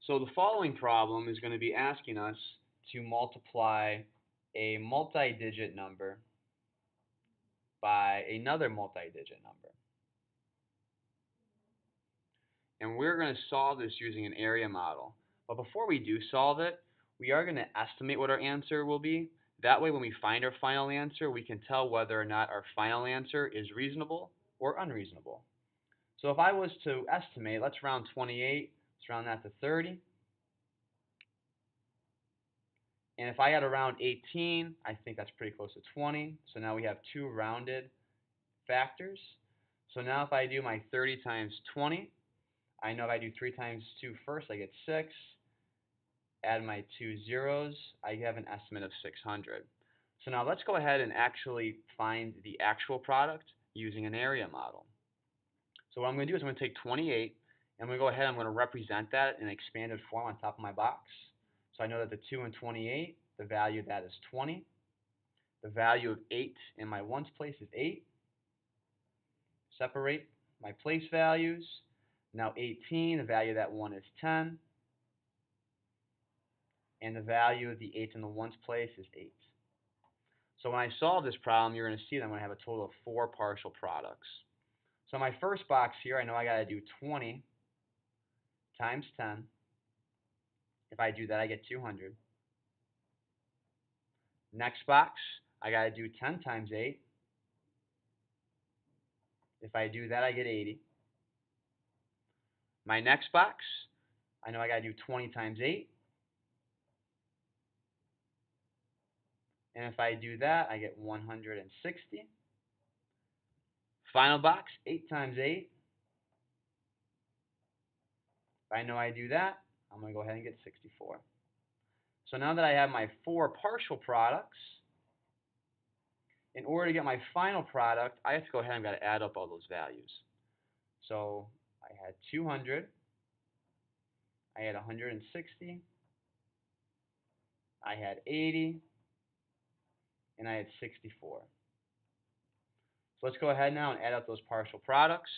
So the following problem is going to be asking us to multiply a multi-digit number by another multi-digit number. And we're going to solve this using an area model. But before we do solve it, we are going to estimate what our answer will be. That way when we find our final answer, we can tell whether or not our final answer is reasonable or unreasonable. So if I was to estimate, let's round 28, let's round that to 30. And if I had around 18, I think that's pretty close to 20. So now we have two rounded factors. So now if I do my 30 times 20, I know if I do 3 times 2 first, I get 6. Add my two zeros, I have an estimate of 600. So now let's go ahead and actually find the actual product using an area model. So what I'm going to do is I'm going to take 28, and I'm going to go ahead and I'm going to represent that in expanded form on top of my box. So I know that the 2 and 28, the value of that is 20. The value of 8 in my ones place is 8. Separate my place values. Now 18, the value of that 1 is 10. And the value of the 8 in the ones place is 8. So when I solve this problem, you're going to see that I'm going to have a total of 4 partial products. So my first box here, I know I got to do 20 times 10. If I do that, I get 200. Next box, I got to do 10 times 8. If I do that, I get 80. My next box, I know I got to do 20 times 8. And if I do that, I get 160. Final box, 8 times 8. If I know I do that, I'm going to go ahead and get 64. So now that I have my 4 partial products, in order to get my final product, I have to go ahead and got to add up all those values. So I had 200, I had 160, I had 80, and I had 64. So let's go ahead now and add up those partial products.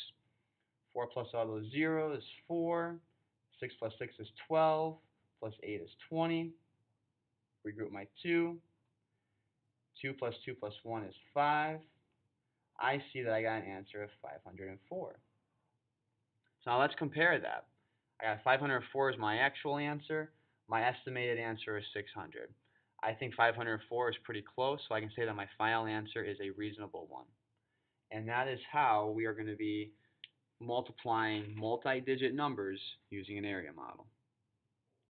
4 plus all those zeros is 4. 6 plus 6 is 12. Plus 8 is 20. Regroup my 2. 2 plus 2 plus 1 is 5. I see that I got an answer of 504. So now let's compare that. I got 504 as my actual answer. My estimated answer is 600. I think 504 is pretty close, so I can say that my final answer is a reasonable one. And that is how we are going to be multiplying multi-digit numbers using an area model.